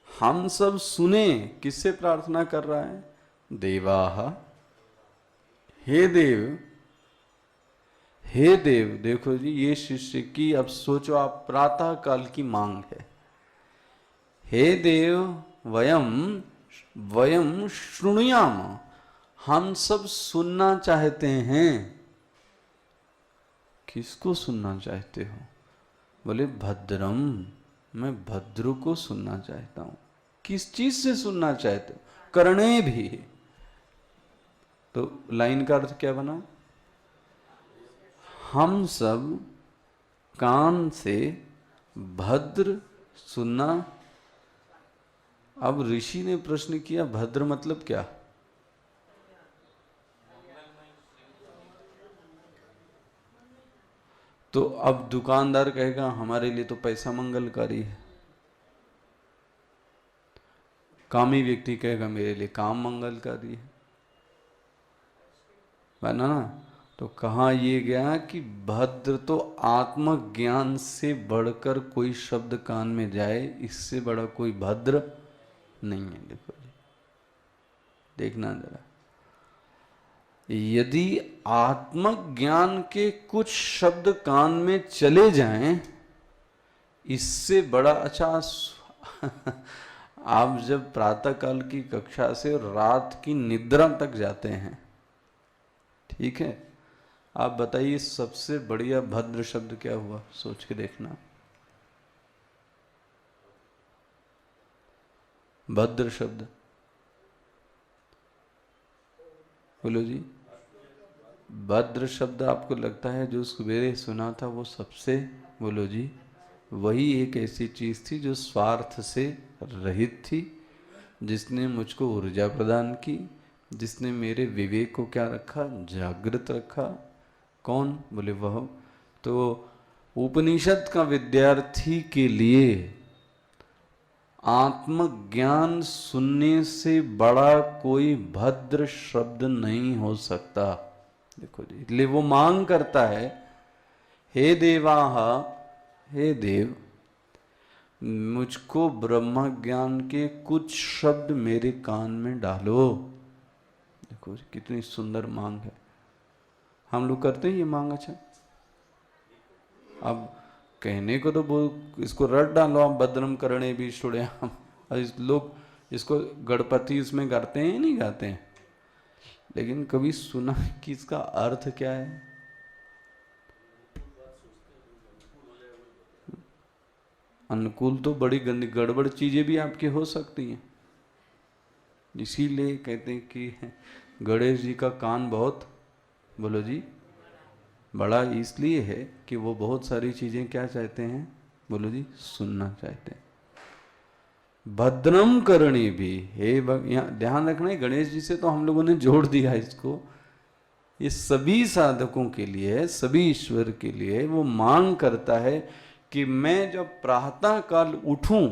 Speaker 1: हम सब सुने। किससे प्रार्थना कर रहा है? देवाः, हे देव, हे देव। देखो जी, ये शिष्य की, अब सोचो आप, प्रातः काल की मांग है। हे देव, वयम वयम शृणुयाम, हम सब सुनना चाहते हैं। किसको सुनना चाहते हो? बोले भद्रम, मैं भद्र को सुनना चाहता हूं। किस चीज से सुनना चाहते हो? करणे भी। तो लाइन का अर्थ क्या बना? हम सब कान से भद्र सुनना। अब ऋषि ने प्रश्न किया, भद्र मतलब क्या? तो अब दुकानदार कहेगा हमारे लिए तो पैसा मंगलकारी है, कामी व्यक्ति कहेगा मेरे लिए काम मंगलकारी है ना। तो कहा ये गया कि भद्र तो आत्मज्ञान से बढ़कर कोई शब्द कान में जाए, इससे बड़ा कोई भद्र नहीं है। देखो जी, देखना जरा, यदि आत्मज्ञान के कुछ शब्द कान में चले जाएं, इससे बड़ा अच्छा आप जब प्रातःकाल की कक्षा से रात की निद्रा तक जाते हैं, ठीक है, आप बताइए सबसे बढ़िया भद्र शब्द क्या हुआ? सोच के देखना। भद्र शब्द बोलो जी। भद्र शब्द आपको लगता है जो सवेरे सुना था वो सबसे, बोलो जी, वही एक ऐसी चीज थी जो स्वार्थ से रहित थी, जिसने मुझको ऊर्जा प्रदान की, जिसने मेरे विवेक को क्या रखा? जागृत रखा। कौन? बोले वह। तो उपनिषद का विद्यार्थी के लिए आत्मज्ञान सुनने से बड़ा कोई भद्र शब्द नहीं हो सकता। देखो जी, इसलिए वो मांग करता है, हे देवाः, हे देव, मुझको ब्रह्म ज्ञान के कुछ शब्द मेरे कान में डालो। देखो कितनी सुंदर मांग है। हम लोग करते हैं ये मांग? अच्छा, अब कहने को तो वो इसको रट डालो आप, भद्रम करणे भी शृणुयाम। इस लोग इसको गणपति उसमें गाते हैं, नहीं गाते हैं, लेकिन कभी सुना कि इसका अर्थ क्या है? अनुकूल तो बड़ी गंदी गड़बड़ चीजें भी आपकी हो सकती हैं। इसीलिए कहते हैं कि गणेश जी का कान बहुत, बोलो जी, बड़ा इसलिए है कि वो बहुत सारी चीजें क्या चाहते हैं? बोलो जी, सुनना चाहते हैं। भद्रम करणी भी, हे यहाँ ध्यान रखना है, गणेश जी से तो हम लोगों ने जोड़ दिया इसको। ये सभी साधकों के लिए, सभी ईश्वर के लिए वो मांग करता है कि मैं जब प्रातः काल उठूं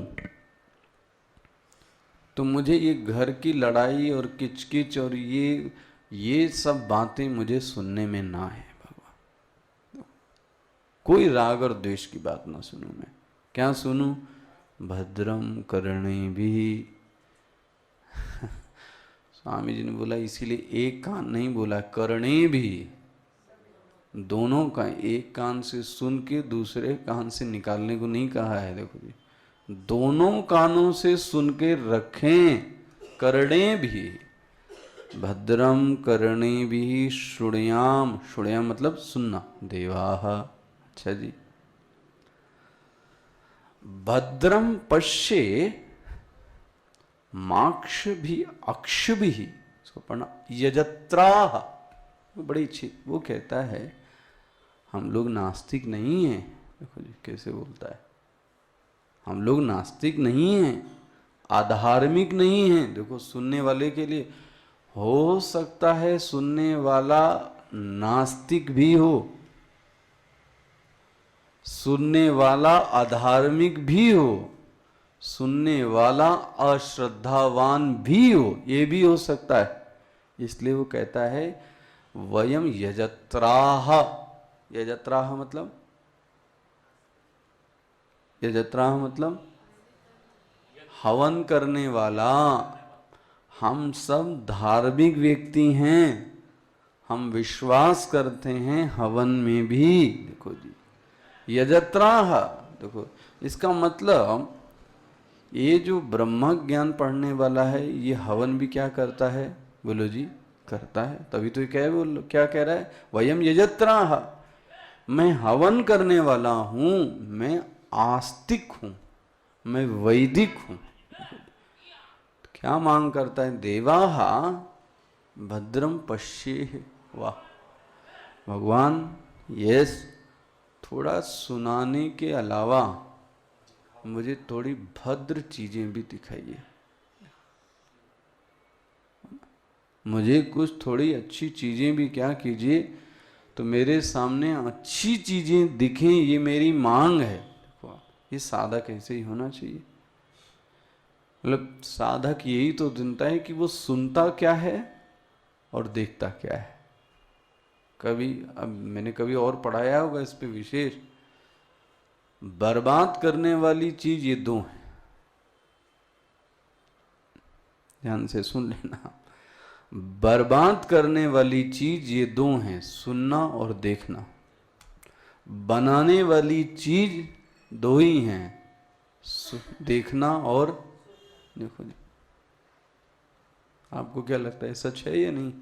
Speaker 1: तो मुझे ये घर की लड़ाई और किचकिच और ये सब बातें मुझे सुनने में ना है भगवान। कोई राग और द्वेष की बात ना सुनूं। मैं क्या सुनूं? भद्रम करणे भी। स्वामी जी ने बोला इसीलिए एक कान नहीं बोला, करणे भी, दोनों का। एक कान से सुन के दूसरे कान से निकालने को नहीं कहा है। देखो जी, दोनों कानों से सुन के रखें, करणे भी। भद्रम करणे भी शृणुयाम, शृणुयाम मतलब सुनना, देवाः। अच्छा जी, भद्रम पश्ये माक्ष भी अक्ष भी, इसको पढ़ना, यजत्राः। बड़ी अच्छी, वो कहता है हम लोग नास्तिक नहीं हैं। देखो जी कैसे बोलता है, हम लोग नास्तिक नहीं हैं, अधार्मिक नहीं हैं। देखो सुनने वाले के लिए, हो सकता है सुनने वाला नास्तिक भी हो, सुनने वाला अधार्मिक भी हो, सुनने वाला अश्रद्धावान भी हो, ये भी हो सकता है। इसलिए वो कहता है वयम यजत्राह, यजत्राह मतलब, यजत्राह मतलब हवन करने वाला। हम सब धार्मिक व्यक्ति हैं, हम विश्वास करते हैं हवन में भी। देखो जी यजत्राह, देखो इसका मतलब ये जो ब्रह्म ज्ञान पढ़ने वाला है ये हवन भी क्या करता है, बोलो जी, करता है। तभी तो क्या कह रहा है, वयम यजत्राह, मैं हवन करने वाला हूं, मैं आस्तिक हूं, मैं वैदिक हूं। क्या मांग करता है, देवाहा भद्रम पश्ये, वाह भगवान, यस थोड़ा सुनाने के अलावा मुझे थोड़ी भद्र चीजें भी दिखाइए, मुझे कुछ थोड़ी अच्छी चीजें भी क्या कीजिए, तो मेरे सामने अच्छी चीजें दिखें, ये मेरी मांग है। देखो ये साधक ऐसे ही होना चाहिए। मतलब साधक यही तो जनता है कि वो सुनता क्या है और देखता क्या है। कभी अब मैंने कभी और पढ़ाया होगा इस पे विशेष, बर्बाद करने वाली चीज ये दो हैं, ध्यान से सुन लेना। बर्बाद करने वाली चीज ये दो हैं, सुनना और देखना। बनाने वाली चीज दो ही हैं, देखना और, देखो जी आपको क्या लगता है सच है या नहीं?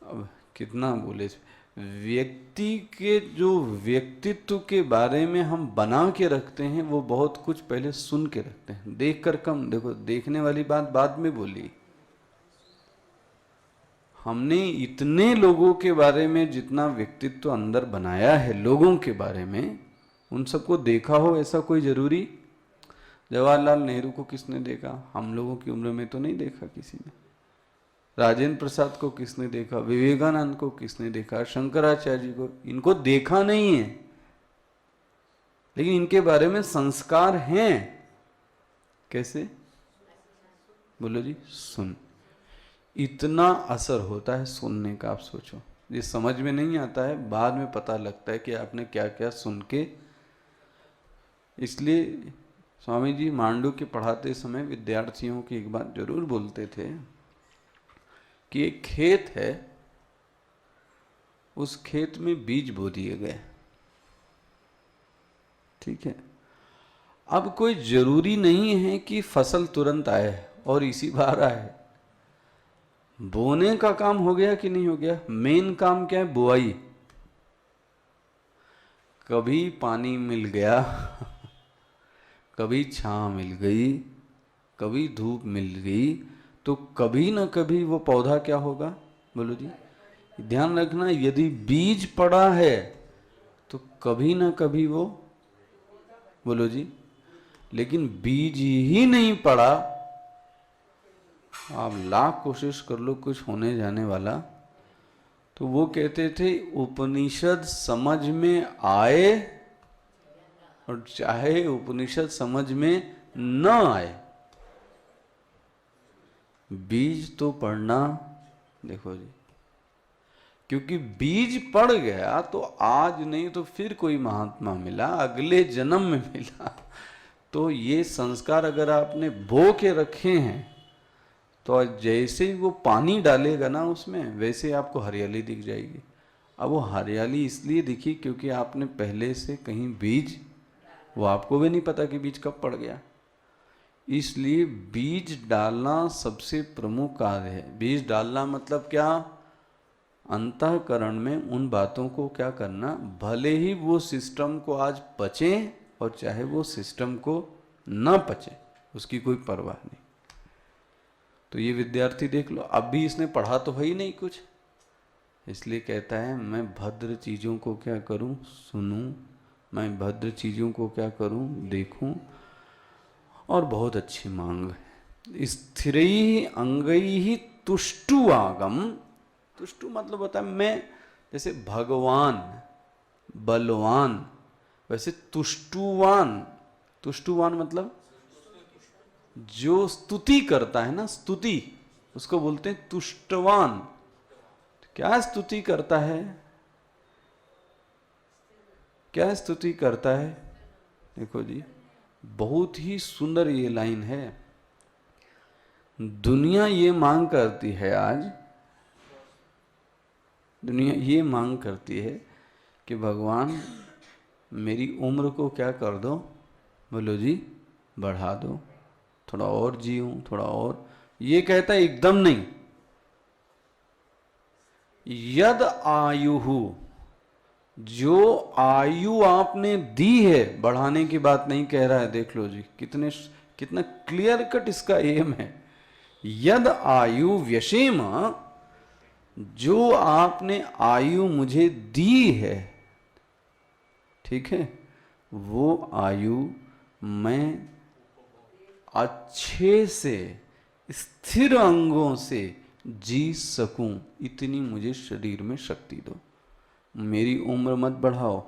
Speaker 1: अब कितना बोले, व्यक्ति के जो व्यक्तित्व के बारे में हम बना के रखते हैं वो बहुत कुछ पहले सुन के रखते हैं, देख कर कम। देखो देखने वाली बात बाद में बोली, हमने इतने लोगों के बारे में जितना व्यक्तित्व अंदर बनाया है, लोगों के बारे में, उन सबको देखा हो ऐसा कोई जरूरी? जवाहरलाल नेहरू को किसने देखा? हम लोगों की उम्र में तो नहीं देखा किसी ने। राजेंद्र प्रसाद को किसने देखा? विवेकानंद को किसने देखा? शंकराचार्य जी को? इनको देखा नहीं है, लेकिन इनके बारे में संस्कार हैं। कैसे? बोलो जी, सुन। इतना असर होता है सुनने का, आप सोचो। ये समझ में नहीं आता है, बाद में पता लगता है कि आपने क्या क्या सुन के। इसलिए स्वामी जी मांडू के पढ़ाते समय विद्यार्थियों की एक बात जरूर बोलते थे कि एक खेत है, उस खेत में बीज बो दिए गए, ठीक है। अब कोई जरूरी नहीं है कि फसल तुरंत आए और इसी बार आए। बोने का काम हो गया कि नहीं हो गया? मेन काम क्या है? बुआई। कभी पानी मिल गया, कभी छां मिल गई, कभी धूप मिल गई, तो कभी ना कभी वो पौधा क्या होगा? बोलो जी, ध्यान रखना, यदि बीज पड़ा है तो कभी ना कभी वो, बोलो जी, लेकिन बीज ही नहीं पड़ा, आप लाख कोशिश कर लो कुछ होने जाने वाला। तो वो कहते थे उपनिषद समझ में आए और चाहे उपनिषद समझ में न आए, बीज तो पढ़ना। देखो जी, क्योंकि बीज पड़ गया तो आज नहीं तो फिर कोई महात्मा मिला, अगले जन्म में मिला। तो ये संस्कार अगर आपने बो के रखे हैं तो जैसे ही वो पानी डालेगा ना उसमें, वैसे आपको हरियाली दिख जाएगी। अब वो हरियाली इसलिए दिखी क्योंकि आपने पहले से कहीं बीज, वो आपको भी नहीं पता कि बीज कब पड़ गया। इसलिए बीज डालना सबसे प्रमुख कार्य है। बीज डालना मतलब क्या? अंतःकरण में उन बातों को क्या करना, भले ही वो सिस्टम को आज पचे और चाहे वो सिस्टम को न पचे, उसकी कोई परवाह नहीं। तो ये विद्यार्थी देख लो, अब भी इसने पढ़ा तो है ही नहीं कुछ, इसलिए कहता है मैं भद्र चीज़ों को क्या करूं, सुनूं, मैं भद्र चीज़ों को क्या करूं, देखूं। और बहुत अच्छी मांग है। स्थिरैः अंगैः तुष्टुवागम। तुष्टु मतलब होता है मैं, जैसे भगवान बलवान, वैसे तुष्टुवान। तुष्टुवान मतलब जो स्तुति करता है ना, स्तुति, उसको बोलते हैं तुष्टवान। क्या स्तुति करता है, क्या स्तुति करता है? देखो जी, बहुत ही सुंदर ये लाइन है। दुनिया ये मांग करती है, आज दुनिया ये मांग करती है कि भगवान मेरी उम्र को क्या कर दो, बोलो जी, बढ़ा दो, थोड़ा और जीऊं, थोड़ा और। ये कहता है एकदम नहीं। यद आयुहु, जो आयु आपने दी है, बढ़ाने की बात नहीं कह रहा है। देख लो जी, कितना क्लियर कट इसका एम है। यद आयु व्यशेम, जो आपने आयु मुझे दी है, ठीक है, वो आयु मैं अच्छे से स्थिर अंगों से जी सकूं, इतनी मुझे शरीर में शक्ति दो। मेरी उम्र मत बढ़ाओ,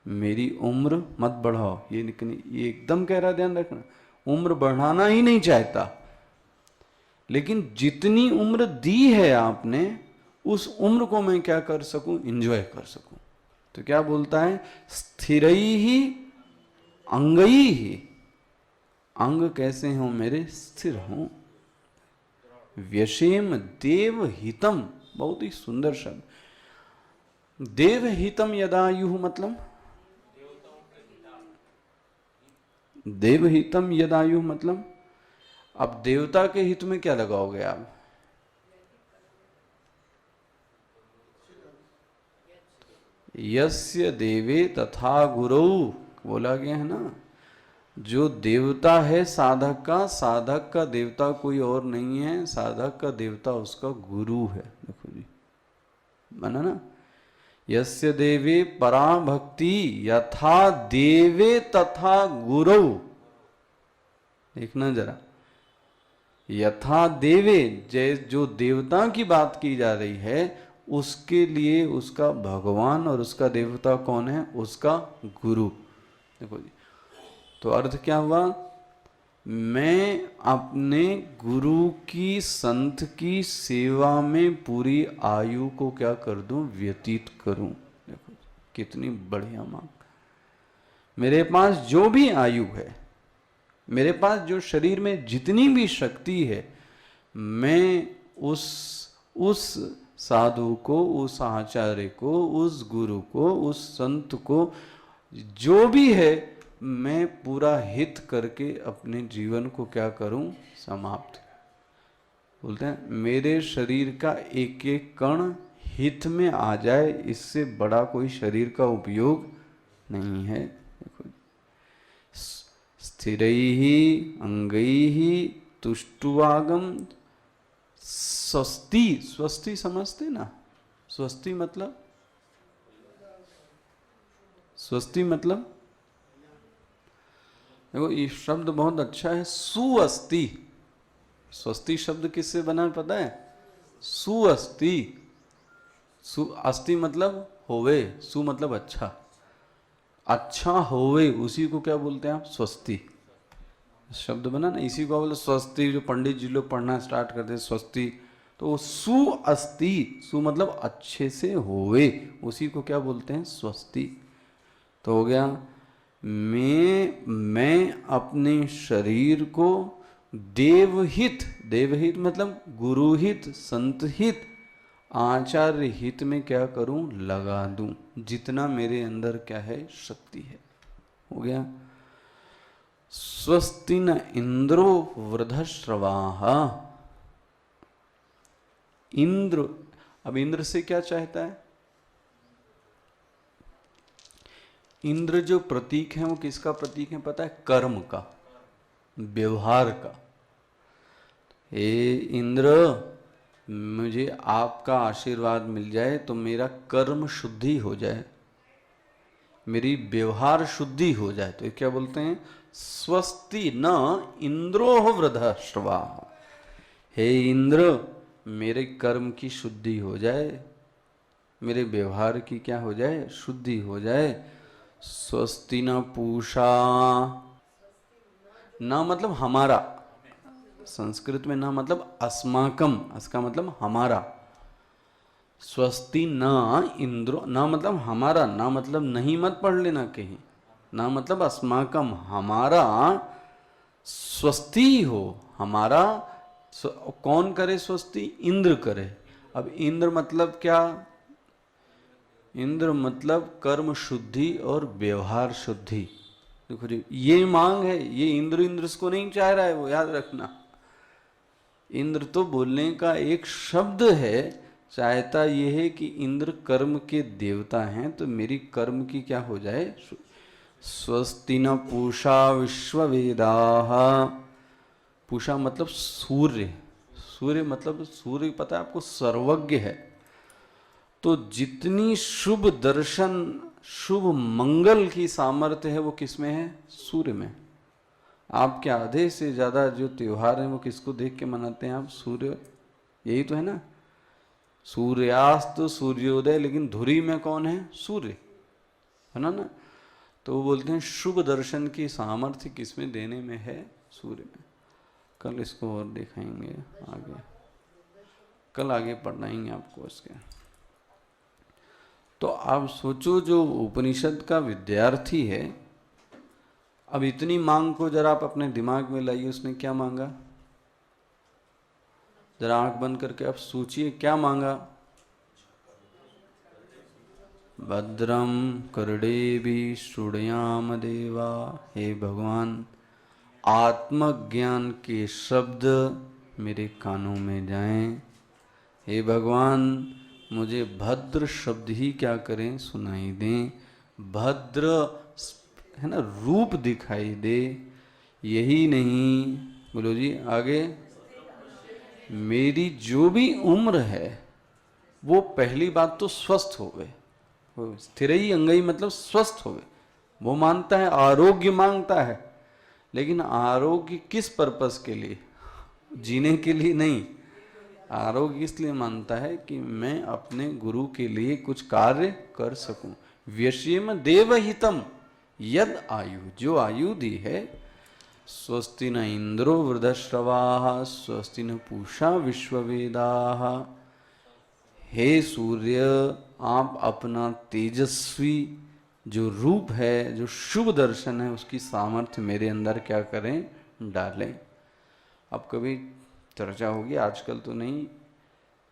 Speaker 1: मेरी उम्र मत बढ़ाओ। ये एकदम कह रहा, ध्यान रखना, उम्र बढ़ाना ही नहीं चाहता, लेकिन जितनी उम्र दी है आपने, उस उम्र को मैं क्या कर सकूं, एंजॉय कर सकूं। तो क्या बोलता है, स्थिरैः अंगैः, अंग कैसे हो मेरे, स्थिर हो। व्यशेम देवहितम, बहुत ही सुंदर शब्द। देवहितम यदायुः मतलब, देवहितम यदायुः मतलब, अब देवता के हित में क्या लगाओगे आप? यस्य देवे तथा गुरु बोला गया है ना। जो देवता है साधक का, साधक का देवता कोई और नहीं है, साधक का देवता उसका गुरु है। देखो जी, माना ना, यस्य देवे परा भक्ति यथा देवे तथा गुरु। देखना जरा, यथा देवे, जय जो देवता की बात की जा रही है, उसके लिए उसका भगवान और उसका देवता कौन है, उसका गुरु। देखो जी, तो अर्थ क्या हुआ, मैं अपने गुरु की, संत की सेवा में पूरी आयु को क्या कर दूं, व्यतीत करूं। देखो कितनी बढ़िया मांग। मेरे पास जो भी आयु है, मेरे पास जो शरीर में जितनी भी शक्ति है, मैं उस साधु को, उस आचार्य को, उस गुरु को, उस संत को, जो भी है, मैं पूरा हित करके अपने जीवन को क्या करूं, समाप्त। बोलते हैं मेरे शरीर का एक एक कण हित में आ जाए, इससे बड़ा कोई शरीर का उपयोग नहीं है। देखो, स्थिरैः अंगैः तुष्टुवागम स्वस्ति। स्वस्ति समझते ना, स्वस्ति मतलब, स्वस्ति मतलब, देखो ये शब्द बहुत अच्छा है, सुअस्ति। स्वस्ति शब्द किससे बना है पता है, सुअस्ति। सुअस्ति मतलब होवे, सु मतलब अच्छा, अच्छा होवे, उसी को क्या बोलते हैं आप, स्वस्ति शब्द बना ना, इसी को बोले स्वस्ति। जो पंडित जी लोग पढ़ना स्टार्ट करते हैं स्वस्ति, तो सुअस्ति, सु मतलब अच्छे से होवे, उसी को क्या बोलते हैं, स्वस्ति। तो हो गया, मैं अपने शरीर को देवहित, देवहित मतलब गुरुहित, संतहित, आचार्य हित में क्या करूं, लगा दूं, जितना मेरे अंदर क्या है, शक्ति है। हो गया, स्वस्ति न इंद्रो वृद्धश्रवाः। इंद्र, अब इंद्र से क्या चाहता है, इंद्र जो प्रतीक है वो किसका प्रतीक है पता है, कर्म का। व्यवहार का। हे इंद्र, मुझे आपका आशीर्वाद मिल जाए तो मेरा कर्म शुद्धि हो जाए, मेरी व्यवहार शुद्धि हो जाए। तो क्या बोलते हैं, स्वस्ति न इंद्रो वृद्धश्रवा। हे इंद्र, मेरे कर्म की शुद्धि हो जाए, मेरे व्यवहार की क्या हो जाए, शुद्धि हो जाए। स्वस्ति न पूषा, ना मतलब हमारा, संस्कृत में ना मतलब अस्माकम, इसका मतलब हमारा। स्वस्ति न इंद्रो, ना मतलब हमारा, ना मतलब नहीं मत पढ़ लेना कहीं, ना मतलब अस्माकम, हमारा स्वस्ति हो, हमारा कौन करे स्वस्ति, इंद्र करे। अब इंद्र मतलब क्या, इंद्र मतलब कर्म शुद्धि और व्यवहार शुद्धि। देखो जी, ये मांग है, ये इंद्र इंद्र इसको नहीं चाह रहा है, वो याद रखना। इंद्र तो बोलने का एक शब्द है, चाहता यह है कि इंद्र कर्म के देवता हैं, तो मेरी कर्म की क्या हो जाए। स्वस्ति न पूषा विश्ववेदाः, पूषा मतलब सूर्य, सूर्य मतलब सूर्य पता है आपको सर्वज्ञ है। तो जितनी शुभ दर्शन, शुभ मंगल की सामर्थ्य है वो किसमें है, सूर्य में। आपके आधे से ज्यादा जो त्योहार हैं वो किसको देख के मनाते हैं आप, सूर्य, यही तो है ना। सूर्यास्त सूर्योदय, लेकिन धुरी में कौन है, सूर्य, है ना। तो वो बोलते हैं शुभ दर्शन की सामर्थ्य किसमें देने में है, सूर्य में। कल इसको और दिखाएंगे आगे, कल आगे पढ़ाएंगे आपको इसके। तो आप सोचो, जो उपनिषद का विद्यार्थी है, अब इतनी मांग को जरा आप अपने दिमाग में लाइए, उसने क्या मांगा, जरा आंख बंद करके आप सोचिए क्या मांगा। भद्रम कर्णेभिः शृणुयाम देवा, हे भगवान आत्मज्ञान के शब्द मेरे कानों में जाएं। हे भगवान मुझे भद्र शब्द ही क्या करें, सुनाई दें, भद्र है ना रूप दिखाई दे। यही नहीं, बोलो जी आगे, मेरी जो भी उम्र है वो पहली बात तो स्वस्थ हो गए, स्थिर ही अंगई मतलब स्वस्थ हो गए। वो मानता है, आरोग्य मांगता है, लेकिन आरोग्य किस पर्पस के लिए, जीने के लिए नहीं। आरोग्य इसलिए मानता है कि मैं अपने गुरु के लिए कुछ कार्य कर सकूं। व्यश्येम देवहितम यद आयु, जो आयु दी है। स्वस्ति न इंद्रो वृद्धश्रवाः, स्वस्ति न पूषा विश्ववेदाः। हे सूर्य, आप अपना तेजस्वी जो रूप है, जो शुभ दर्शन है, उसकी सामर्थ्य मेरे अंदर क्या करें, डालें। अब कभी चर्चा होगी, आजकल तो नहीं।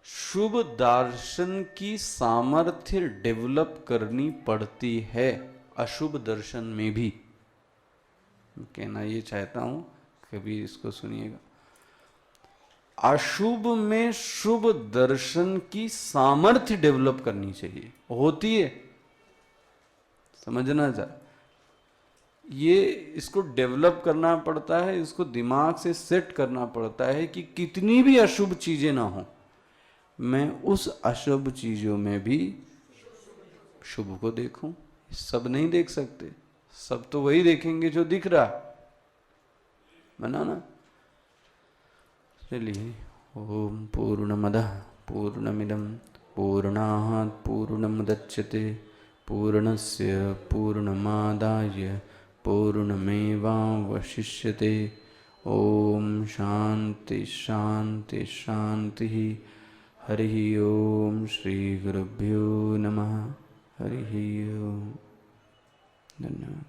Speaker 1: शुभ दर्शन की सामर्थ्य डेवलप करनी पड़ती है अशुभ दर्शन में भी। कहना ये चाहता हूं, कभी इसको सुनिएगा। अशुभ में शुभ दर्शन की सामर्थ्य डेवलप करनी चाहिए, होती है, समझना चाह, ये इसको डेवलप करना पड़ता है, इसको दिमाग से सेट करना पड़ता है कि कितनी भी अशुभ चीजें ना हो, मैं उस अशुभ चीजों में भी शुभ को देखूं। सब नहीं देख सकते, सब तो वही देखेंगे जो दिख रहा, बनाना। चलिए, ओम पूर्णमदः पूर्णमिदं पूर्णात् पूर्णमुदच्यते पूर्णस्य पूर्णमादाय पूर्णमेवावशिष्यते। ओम शांति शांति शांति। हरि ओम श्री गुरुभ्यो नमः। हरि ओम। धन्यवाद।